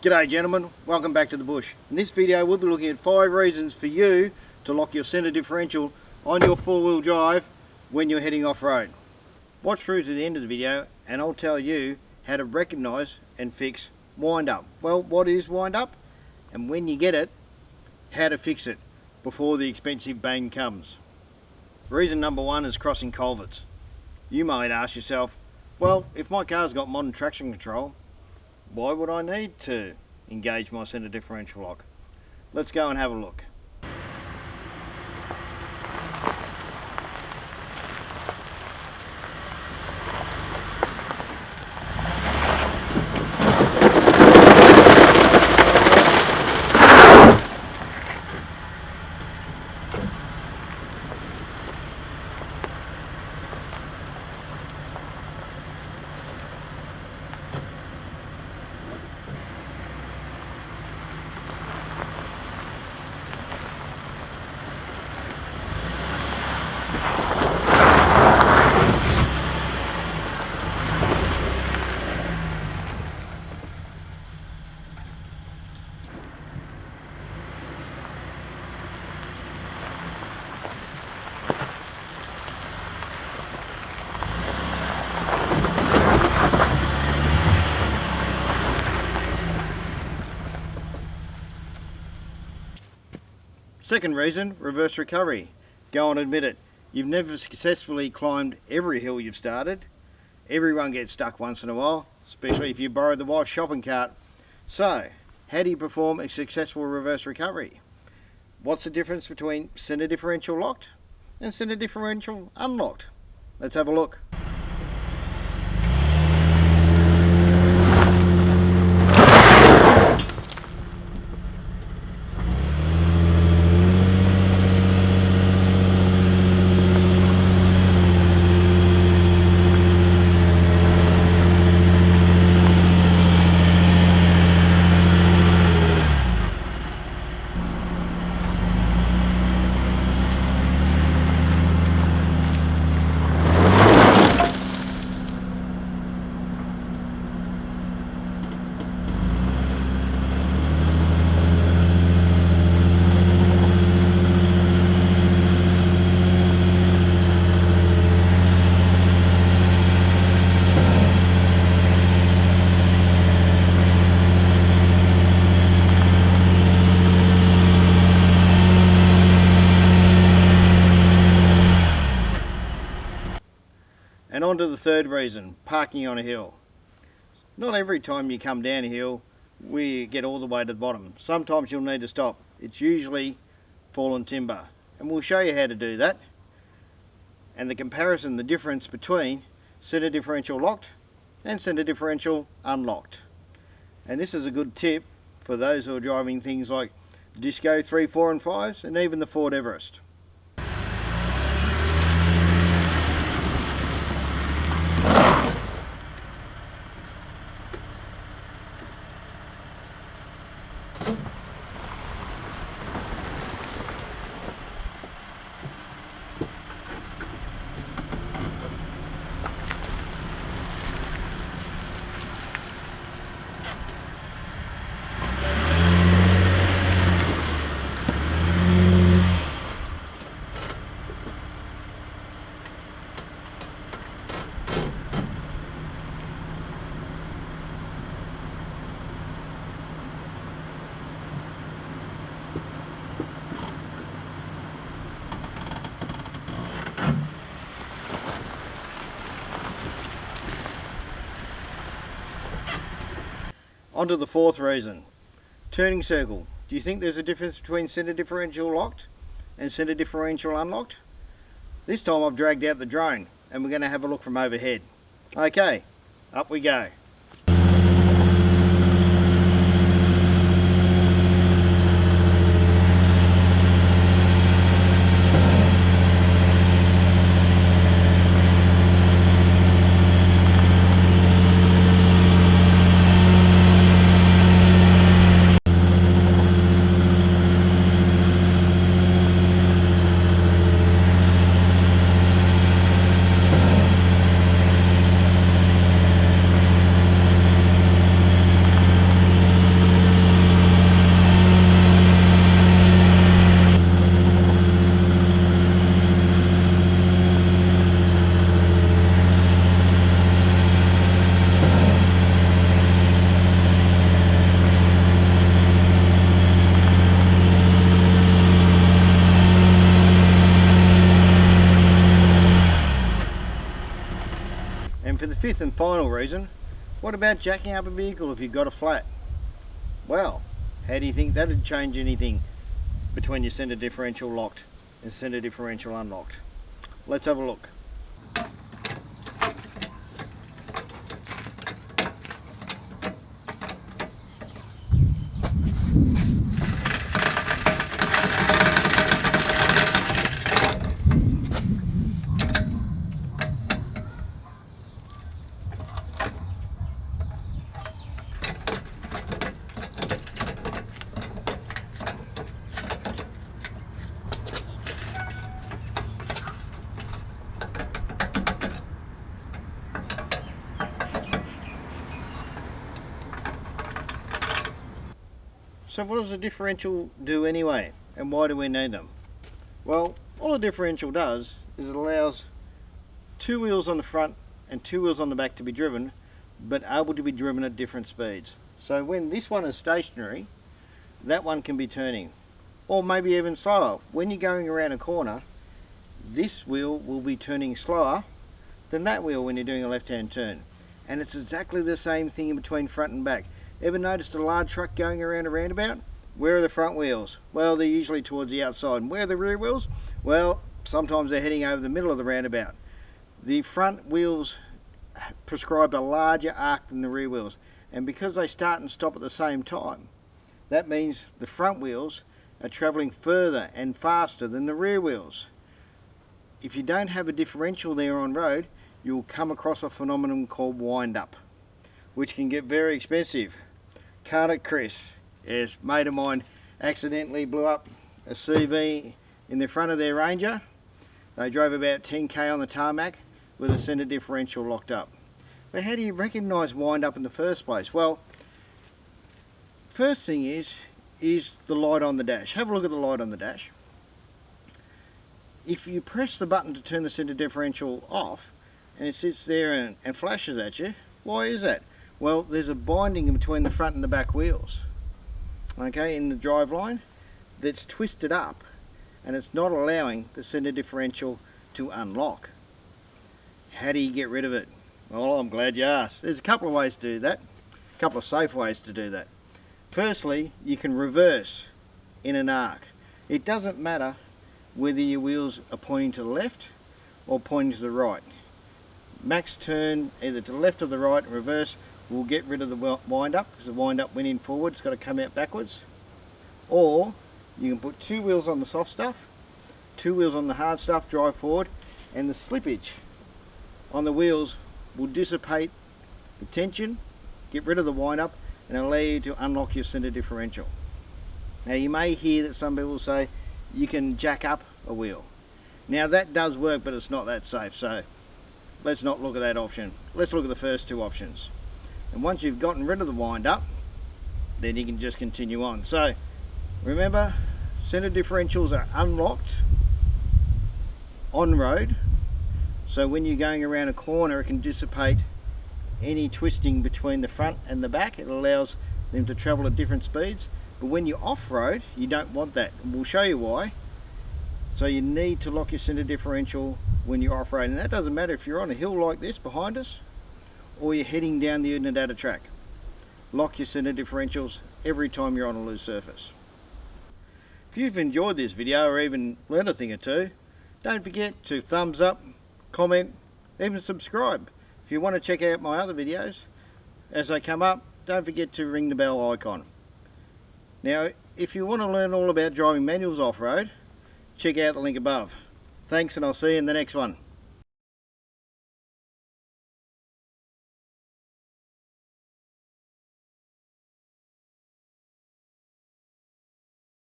G'day gentlemen, welcome back to the bush. In this video we'll be looking at 5 reasons for you to lock your centre differential on your 4-wheel drive when you're heading off-road. Watch through to the end of the video and I'll tell you how to recognise and fix wind-up. Well, what is wind-up? And when you get it, how to fix it before the expensive bang comes. Reason number 1 is crossing culverts. You might ask yourself, well, if my car's got modern traction control, why would I need to engage my centre differential lock? Let's go and have a look. Second reason, reverse recovery. Go and admit it. You've never successfully climbed every hill you've started. Everyone gets stuck once in a while, especially if you borrowed the wife's shopping cart. So, how do you perform a successful reverse recovery? What's the difference between centre differential locked and centre differential unlocked? Let's have a look. And on to the third reason, parking on a hill. Not every time you come down a hill we get all the way to the bottom. Sometimes you'll need to stop. It's usually fallen timber. And we'll show you how to do that. And the comparison, the difference between centre differential locked and centre differential unlocked. And this is a good tip for those who are driving things like Disco 3, 4 and 5s and even the Ford Everest. On to the fourth reason, turning circle. Do you think there's a difference between centre differential locked and centre differential unlocked? This time I've dragged out the drone and we're going to have a look from overhead. Okay, up we go. And for the fifth and final reason, what about jacking up a vehicle if you've got a flat? Well, how do you think that would change anything between your centre differential locked and centre differential unlocked? Let's have a look. So what does the differential do anyway, and why do we need them? Well, all a differential does is it allows two wheels on the front and two wheels on the back to be driven, but able to be driven at different speeds. So when this one is stationary, that one can be turning, or maybe even slower. When you're going around a corner, this wheel will be turning slower than that wheel when you're doing a left-hand turn. And it's exactly the same thing in between front and back. Ever noticed a large truck going around a roundabout? Where are the front wheels? Well, they're usually towards the outside. And where are the rear wheels? Well, sometimes they're heading over the middle of the roundabout. The front wheels prescribe a larger arc than the rear wheels, and because they start and stop at the same time, that means the front wheels are travelling further and faster than the rear wheels. If you don't have a differential there on road, you'll come across a phenomenon called wind up, which can get very expensive. Can't it, Chris? Yes, a mate of mine accidentally blew up a CV in the front of their Ranger. They drove about 10k on the tarmac with a centre differential locked up. But how do you recognise wind up in the first place? Well, first thing is the light on the dash. Have a look at the light on the dash. If you press the button to turn the centre differential off and it sits there and flashes at you, why is that? Well, there's a binding in between the front and the back wheels, okay, in the drive line, that's twisted up, and it's not allowing the centre differential to unlock. How do you get rid of it? Well, I'm glad you asked. There's a couple of ways to do that, a couple of safe ways to do that. Firstly, you can reverse in an arc. It doesn't matter whether your wheels are pointing to the left or pointing to the right. Max turn either to the left or the right and reverse will get rid of the wind up, because the wind up went in forward, it's got to come out backwards. Or you can put two wheels on the soft stuff, two wheels on the hard stuff, drive forward, and the slippage on the wheels will dissipate the tension, get rid of the wind up, and allow you to unlock your centre differential. Now you may hear that some people say you can jack up a wheel. Now that does work, but it's not that safe, so let's not look at that option. Let's look at the first two options. And once you've gotten rid of the wind up, then you can just continue on. So remember, centre differentials are unlocked on road, so when you're going around a corner it can dissipate any twisting between the front and the back. It allows them to travel at different speeds. But when you're off-road, you don't want that, and we'll show you why. So you need to lock your centre differential when you're off-road, and that doesn't matter if you're on a hill like this behind us or you're heading down the Unadilla track. Lock your centre differentials every time you're on a loose surface. If you've enjoyed this video or even learned a thing or two, don't forget to thumbs up, comment, even subscribe. If you want to check out my other videos as they come up, don't forget to ring the bell icon. Now, if you want to learn all about driving manuals off-road, check out the link above. Thanks, and I'll see you in the next one.